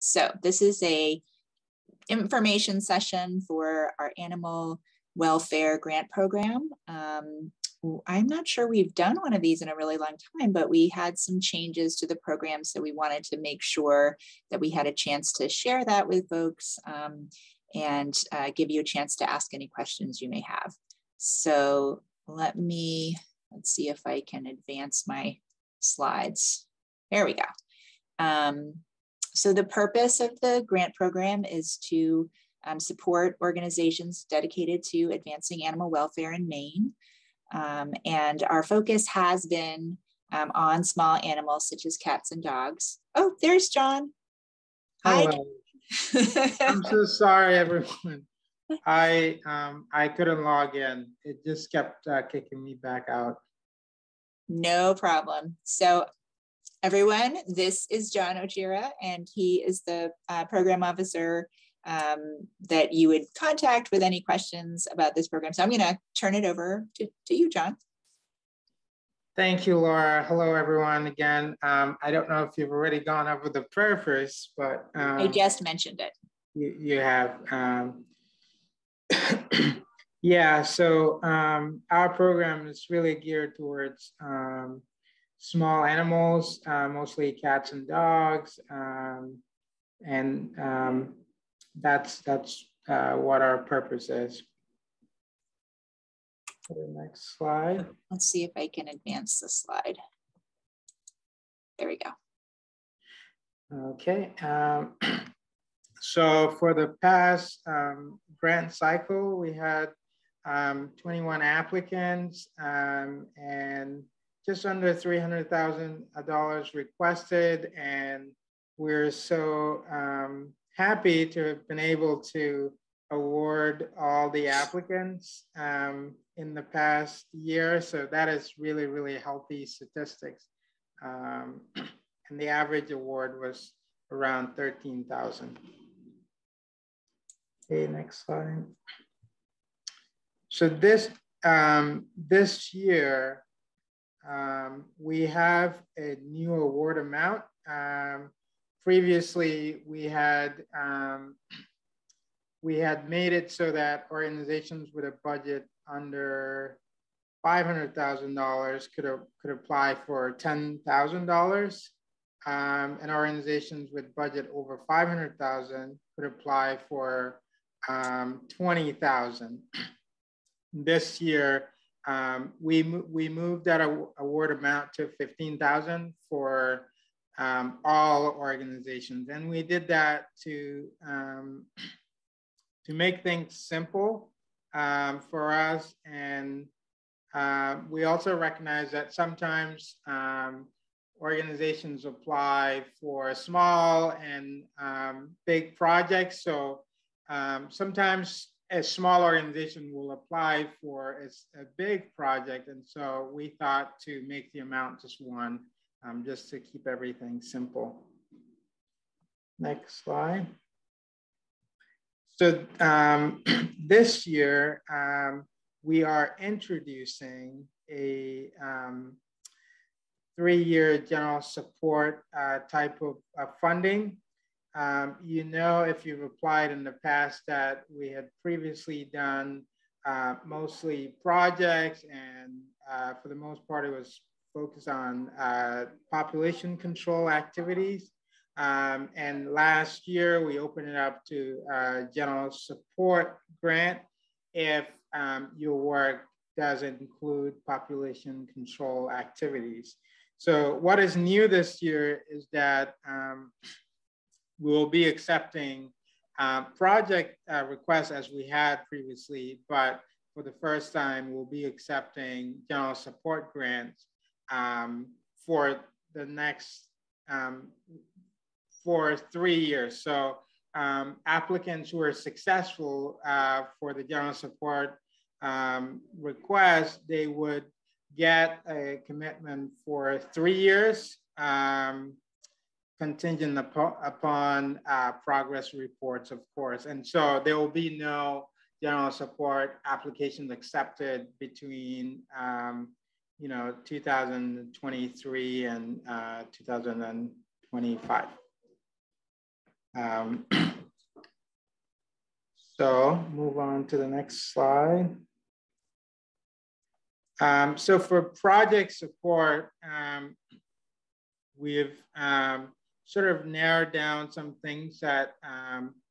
So this is a information session for our animal welfare grant program. I'm not sure we've done one of these in a really long time, but we had some changes to the program. So we wanted to make sure that we had a chance to share that with folks and give you a chance to ask any questions you may have. So let's see if I can advance my slides. There we go. So the purpose of the grant program is to support organizations dedicated to advancing animal welfare in Maine. And our focus has been on small animals such as cats and dogs. Oh, there's John. Hi. Hello. I'm so sorry, everyone. I couldn't log in. It just kept kicking me back out. No problem. So everyone, this is John Ojira, and he is the program officer that you would contact with any questions about this program. So I'm going to turn it over to you, John. Thank you, Laura. Hello, everyone. Again, I don't know if you've already gone over the preface, but I just mentioned it. You have. Yeah, so our program is really geared towards small animals, mostly cats and dogs, and that's what our purpose is. The next slide. Let's see if I can advance the slide. There we go. Okay. So for the past grant cycle, we had 21 applicants and just under $300,000 requested, and we're so happy to have been able to award all the applicants in the past year. So that is really, really healthy statistics. And the average award was around $13,000. Okay, next slide. So this year, we have a new award amount. Previously, we had made it so that organizations with a budget under $500,000 could apply for $10,000, and organizations with budget over $500,000 could apply for $20,000. This year, we moved that award amount to $15,000 for all organizations, and we did that to make things simple for us. And we also recognize that sometimes organizations apply for small and big projects. So sometimes a small organization will apply for a big project. And so we thought to make the amount just one, just to keep everything simple. Next slide. So this year, we are introducing a 3-year general support type of funding. You know, if you've applied in the past, that we had previously done mostly projects, and for the most part, it was focused on population control activities. And last year, we opened it up to general support grant if your work doesn't include population control activities. So what is new this year is that we will be accepting project requests as we had previously, but for the first time, we'll be accepting general support grants for the next, for 3 years. So applicants who are successful for the general support request, they would get a commitment for 3 years, contingent upon progress reports, of course. And so there will be no general support applications accepted between 2023 and 2025. Um, so move on to the next slide. So for project support, we've sort of narrowed down some things that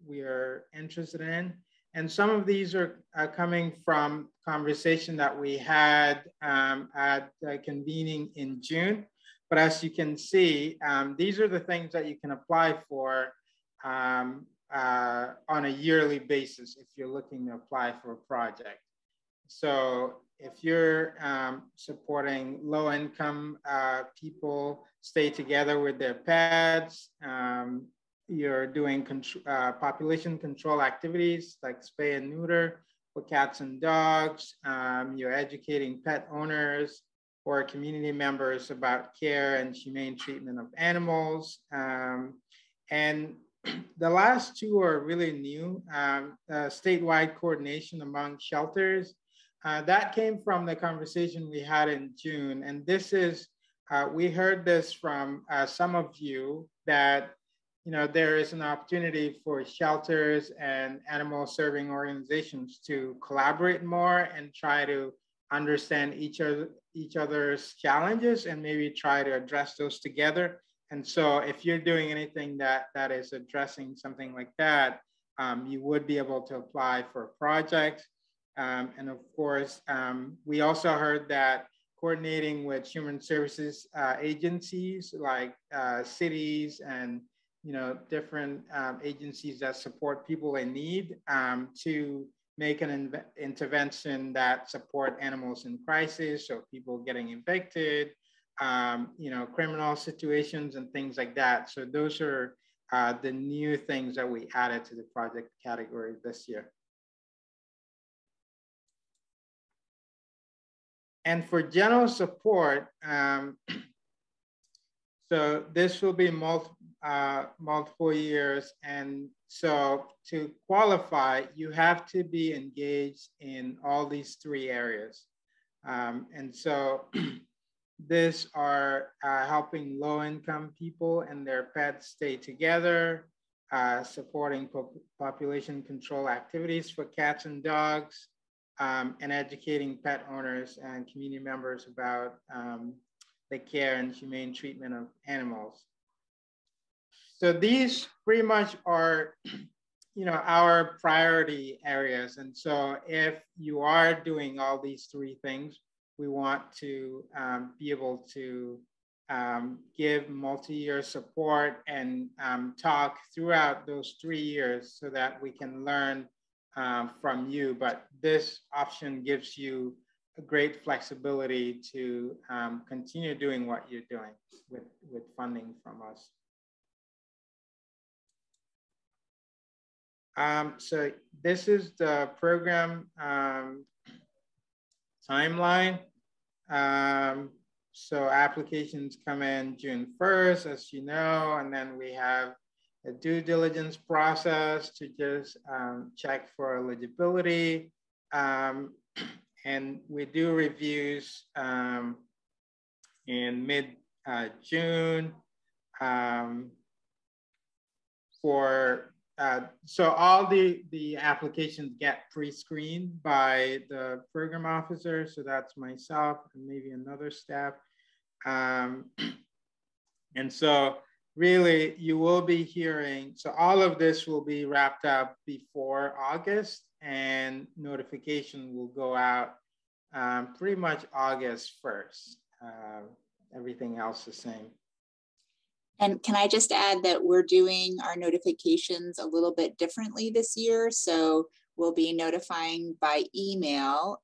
we are interested in. And some of these are coming from conversation that we had at convening in June. But as you can see, these are the things that you can apply for on a yearly basis if you're looking to apply for a project. So if you're supporting low-income people stay together with their pets, you're doing population control activities like spay and neuter for cats and dogs, you're educating pet owners or community members about care and humane treatment of animals. And the last two are really new, statewide coordination among shelters. That came from the conversation we had in June. And this is, we heard this from some of you that, you know, there is an opportunity for shelters and animal serving organizations to collaborate more and try to understand each other's challenges and maybe try to address those together. And so if you're doing anything that is addressing something like that, you would be able to apply for a project. And of course, we also heard that coordinating with human services agencies like cities and different agencies that support people in need to make an intervention that support animals in crisis, so people getting evicted, criminal situations and things like that. So those are the new things that we added to the project category this year. And for general support, so this will be multiple years. And so to qualify, you have to be engaged in all these three areas. And so these are helping low-income people and their pets stay together, supporting population control activities for cats and dogs, and educating pet owners and community members about the care and humane treatment of animals. So these pretty much are, our priority areas. And so if you are doing all these three things, we want to be able to give multi-year support and talk throughout those 3 years so that we can learn from you. But this option gives you a great flexibility to continue doing what you're doing with funding from us. So this is the program timeline. So applications come in June 1st, as you know, and then we have a due diligence process to just check for eligibility. And we do reviews in mid-June so all the applications get pre-screened by the program officer. So that's myself and maybe another staff. And so really you will be hearing, so all of this will be wrapped up before August, and notification will go out pretty much August 1st. Everything else the same. And can I just add that we're doing our notifications a little bit differently this year. So we'll be notifying by email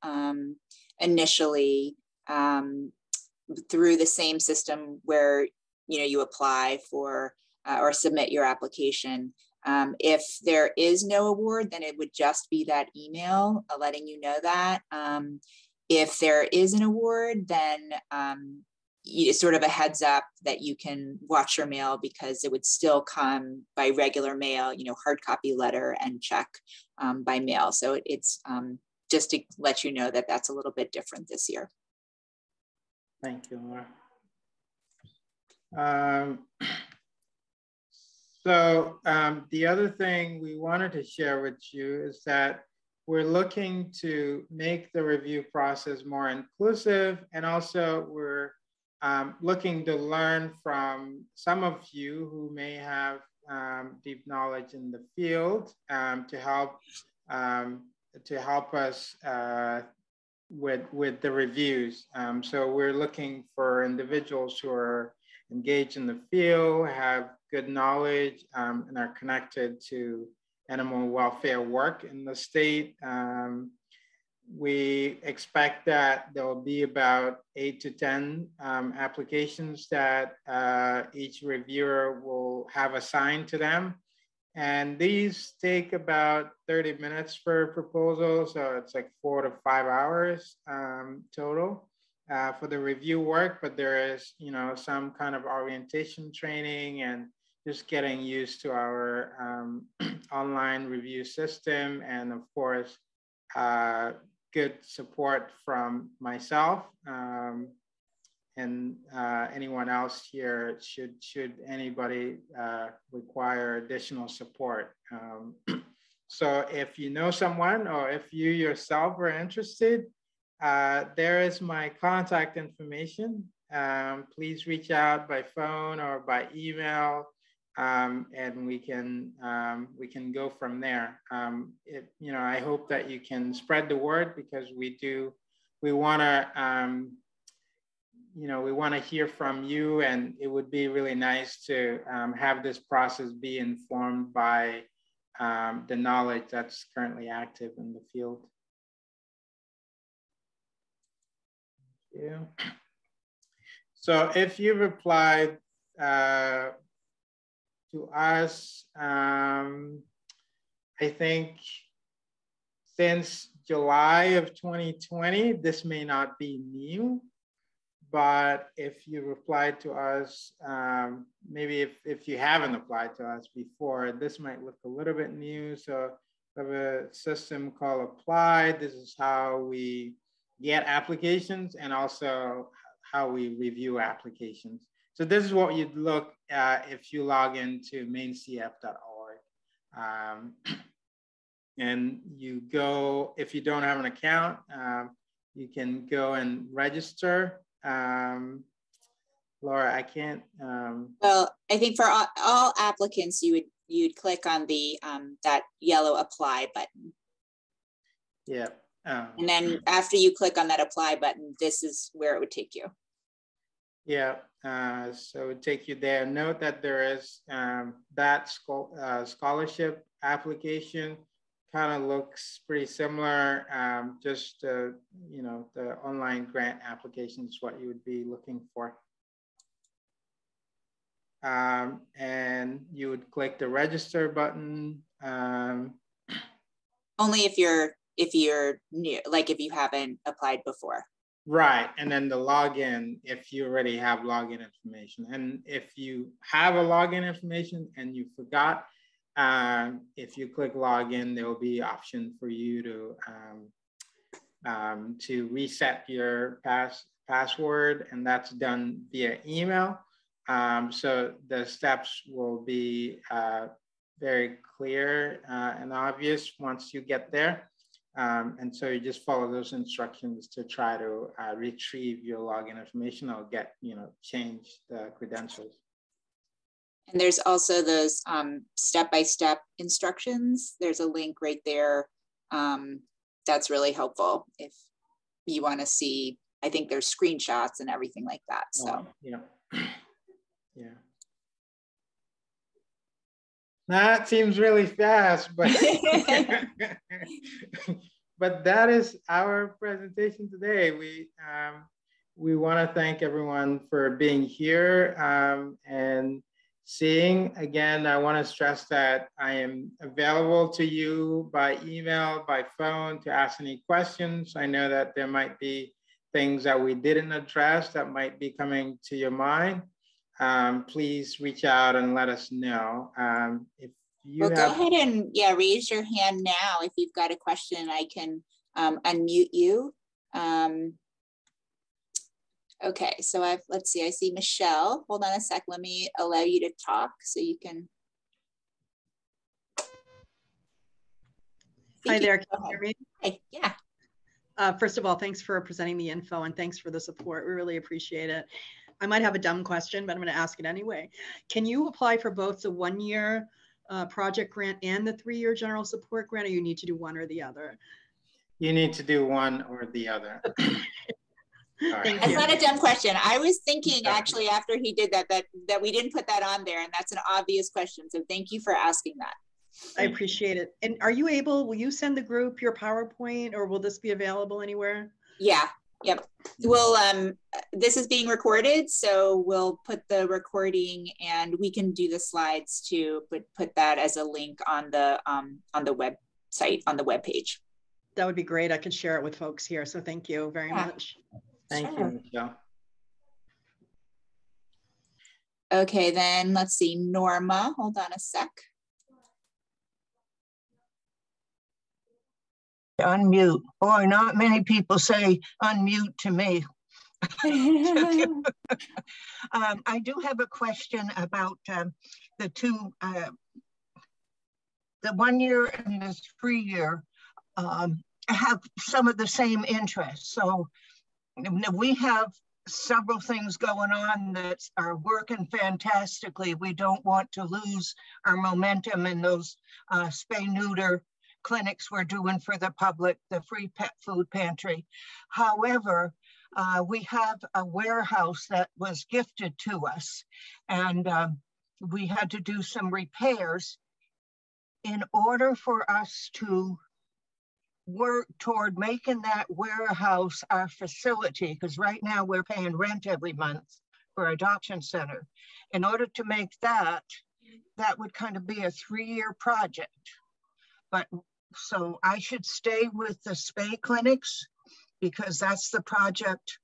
initially through the same system where you apply for or submit your application. If there is no award, then it would just be that email letting you know that. If there is an award, then it's sort of a heads up that you can watch your mail, because it would still come by regular mail, hard copy letter and check by mail. So it's just to let you know that that's a little bit different this year. Thank you, Laura. So the other thing we wanted to share with you is that we're looking to make the review process more inclusive, and also we're looking to learn from some of you who may have deep knowledge in the field to help us with the reviews. So we're looking for individuals who are engaged in the field, have good knowledge, and are connected to animal welfare work in the state. We expect that there will be about 8 to 10 applications that each reviewer will have assigned to them. And these take about 30 minutes per proposal. So it's like 4 to 5 hours total for the review work, but there is, some kind of orientation training and just getting used to our online review system. And of course, good support from myself and anyone else here should anybody require additional support. So if you know someone or if you yourself are interested, there is my contact information. Please reach out by phone or by email, and we can go from there. I hope that you can spread the word, because we want to we want to hear from you, and it would be really nice to have this process be informed by the knowledge that's currently active in the field. Thank you. So if you've applied to us, I think since July of 2020, this may not be new. But if you've applied to us, maybe if you haven't applied to us before, this might look a little bit new. So we have a system called Apply. This is how we get applications and also how we review applications. So this is what you'd look at if you log into maincf.org. And you go, if you don't have an account, you can go and register. Laura, I can't. Well, I think for all applicants, you'd click on the that yellow apply button. Yeah. And then after you click on that apply button, this is where it would take you. Yeah. So it would take you there. Note that there is that scholarship application. Kind of looks pretty similar. Just the online grant application is what you would be looking for. And you would click the register button. Only if you're new, like if you haven't applied before. Right, and then the login if you already have login information. And if you have a login information and you forgot, if you click login, there will be an option for you to reset your password, and that's done via email. So the steps will be very clear and obvious once you get there. And so you just follow those instructions to try to retrieve your login information or change the credentials. And there's also those step-by-step instructions. There's a link right there. That's really helpful if you want to see. I think there's screenshots and everything like that. So yeah. That seems really fast, but but that is our presentation today. We want to thank everyone for being here and seeing. Again, I want to stress that I am available to you by email, by phone to ask any questions. I know that there might be things that we didn't address that might be coming to your mind. Please reach out and let us know. If you go ahead and raise your hand now if you've got a question. I can unmute you. Okay, so let's see, I see Michelle. Hold on a sec, let me allow you to talk so you can. Hi there, can you hear me? Hey, yeah. First of all, thanks for presenting the info and thanks for the support. We really appreciate it. I might have a dumb question, but I'm going to ask it anyway. Can you apply for both the 1-year project grant and the 3-year general support grant, or you need to do one or the other? You need to do one or the other. Thank That's you. not a dumb question. I was thinking actually after he did that we didn't put that on there, and that's an obvious question. So thank you for asking that. I appreciate it. And are you able, will you send the group your PowerPoint, or will this be available anywhere? Yeah, yep. Well, this is being recorded, so we'll put the recording, and we can do the slides too, but put that as a link on the website, on the web page. That would be great. I can share it with folks here. So thank you very much. Thank you, Michelle. Okay, then let's see, Norma, hold on a sec. Unmute. Boy, not many people say unmute to me. I do have a question about the two, the 1-year and the 3-year have some of the same interests. So we have several things going on that are working fantastically. We don't want to lose our momentum in those spay-neuter clinics we're doing for the public, the free pet food pantry. However, we have a warehouse that was gifted to us, and we had to do some repairs in order for us to work toward making that warehouse our facility, because right now we're paying rent every month for adoption center. In order to make that would kind of be a 3-year project. But so I should stay with the spay clinics because that's the project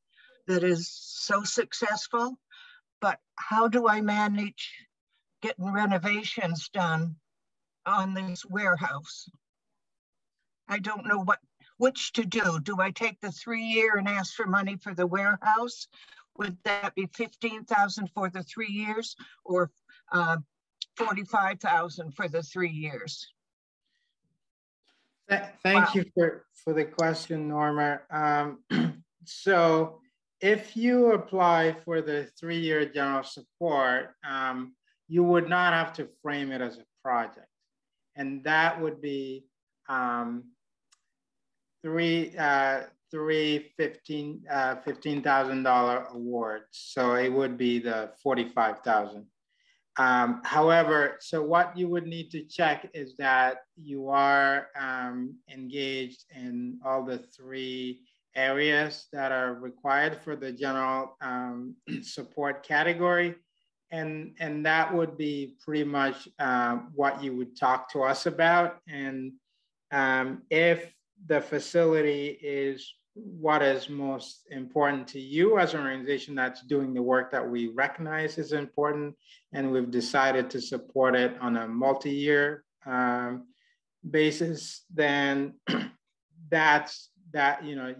that is so successful. But how do I manage getting renovations done on this warehouse? I don't know which to do. Do I take the 3-year and ask for money for the warehouse? Would that be $15,000 for the 3 years, or $45,000 for the 3 years? Thank you for the question, Norma. So if you apply for the 3-year general support, you would not have to frame it as a project. And that would be three $15,000 awards. So it would be the $45,000. However, so what you would need to check is that you are engaged in all the 3 areas that are required for the general support category. And that would be pretty much what you would talk to us about. And if the facility is what is most important to you as an organization that's doing the work that we recognize is important, and we've decided to support it on a multi-year basis, then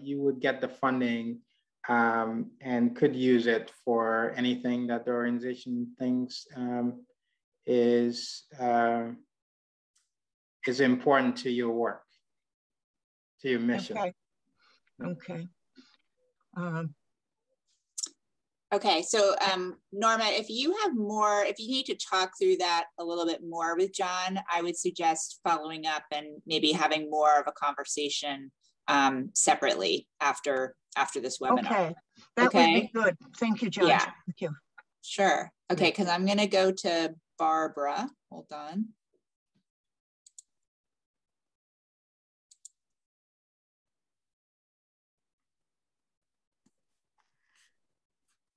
you would get the funding and could use it for anything that the organization thinks is important to your work, to your mission. Okay. Okay. Okay, so Norma, if you need to talk through that a little bit more with John, I would suggest following up and maybe having more of a conversation separately after this webinar. Okay, that would be good. Thank you, John. Yeah. Thank you. Sure. Okay, because I'm going to go to Barbara. Hold on.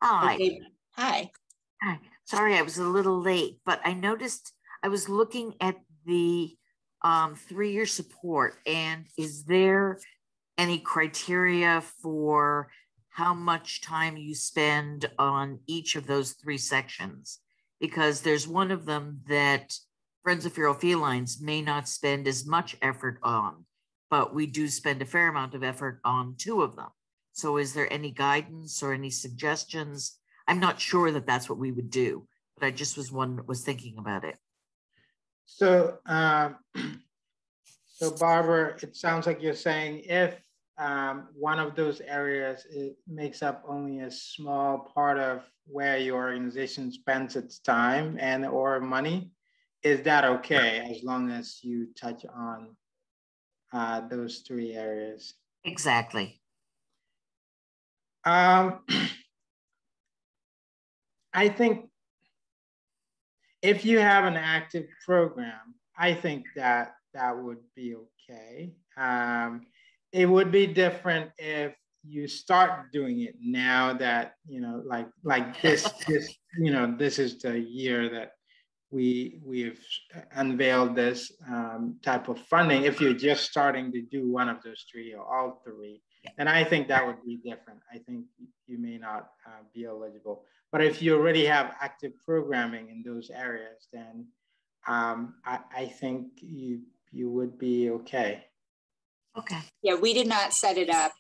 Hi. Okay. Hi. Hi. Sorry, I was a little late, but I noticed I was looking at the 3-year support, and is there any criteria for how much time you spend on each of those 3 sections? Because there's one of them that Friends of Feral Felines may not spend as much effort on, but we do spend a fair amount of effort on 2 of them. So is there any guidance or any suggestions? I'm not sure that that's what we would do, but I just was thinking about it. So, So Barbara, it sounds like you're saying if one of those areas, it makes up only a small part of where your organization spends its time and or money, is that okay as long as you touch on those three areas? Exactly. I think if you have an active program, I think that would be okay. It would be different if you start doing it now that, you know, like this, you know, this is the year that we've unveiled this type of funding. If you're just starting to do one of those three or all three, then I think that would be different. I think you may not be eligible. But if you already have active programming in those areas, then I think you would be okay. Okay. Yeah, we did not set it up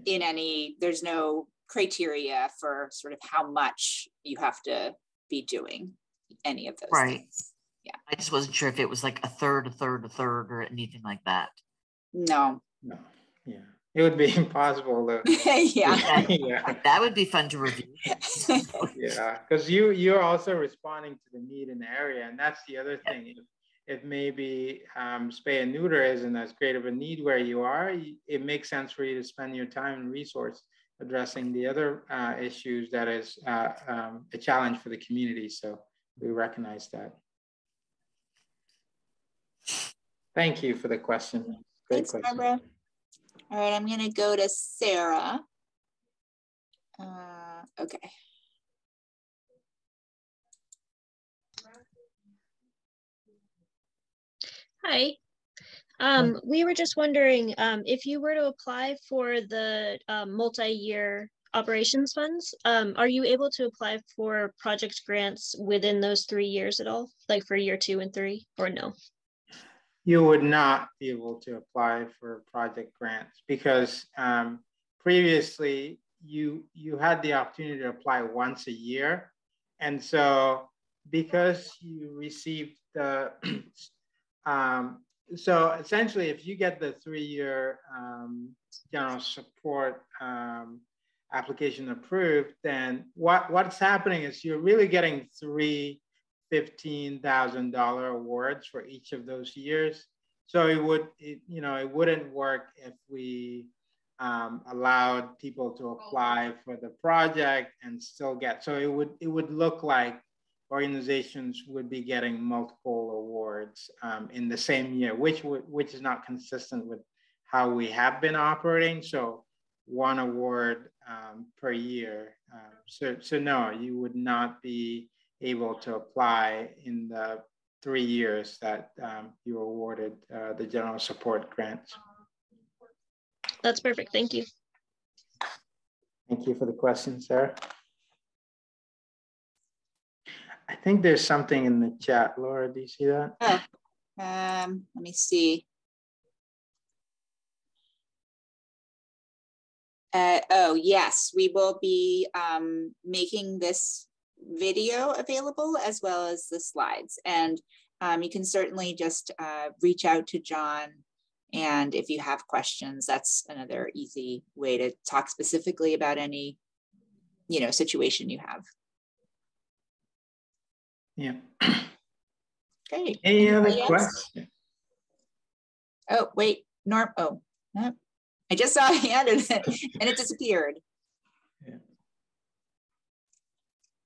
in any, there's no criteria for sort of how much you have to be doing any of those things. Yeah. I just wasn't sure if it was like a third, or anything like that. No. No. Yeah. It would be impossible though. Yeah. Yeah. That would be fun to review. Yeah, because you're also responding to the need in the area, and that's the other thing. If maybe spay and neuter isn't as great of a need where you are, it makes sense for you to spend your time and resource addressing the other issues that is a challenge for the community. So we recognize that. Thank you for the question. Great. Thanks, question. Barbara. All right, I'm gonna go to Sarah. Okay. Hi. We were just wondering if you were to apply for the multi-year operations funds, are you able to apply for project grants within those 3 years at all, like for year 2 and 3, or no? You would not be able to apply for project grants because previously you had the opportunity to apply once a year. And so because you received the, so essentially if you get the 3-year general support application approved, then what's happening is you're really getting 3 $15,000 awards for each of those years. So it wouldn't work if we allowed people to apply for the project and still get. So it would look like organizations would be getting multiple awards in the same year, which is not consistent with how we have been operating. So 1 award per year. So no, you would not be able to apply in the 3 years that you were awarded the general support grants. That's perfect. Thank you. Thank you for the question, Sarah. I think there's something in the chat. Laura, do you see that? Oh, let me see. Oh, yes, we will be making this video available as well as the slides. And you can certainly just reach out to John. And if you have questions, that's another easy way to talk specifically about any, situation you have. Yeah. Great. Any other questions? Oh, wait, Norm. Oh, no. I just saw a hand and it disappeared. Yeah.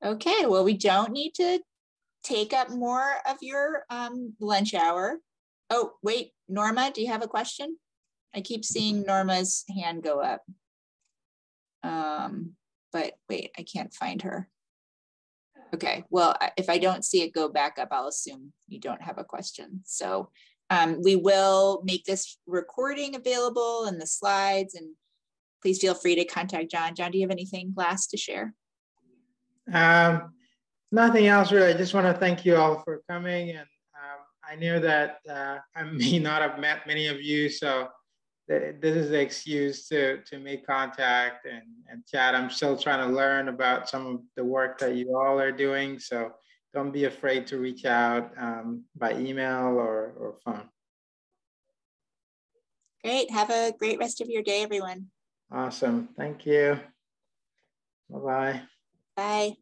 Okay, well, we don't need to take up more of your lunch hour. Oh, wait, Norma, do you have a question? I keep seeing Norma's hand go up. But wait, I can't find her. Okay, well, if I don't see it go back up, I'll assume you don't have a question. So we will make this recording available and the slides, and please feel free to contact John. John, do you have anything last to share? Nothing else really. I just want to thank you all for coming. And I knew that I may not have met many of you, so this is the excuse to make contact and chat. I'm still trying to learn about some of the work that you all are doing, so don't be afraid to reach out by email or phone. Great. Have a great rest of your day, everyone. Awesome. Thank you. Bye-bye. Bye.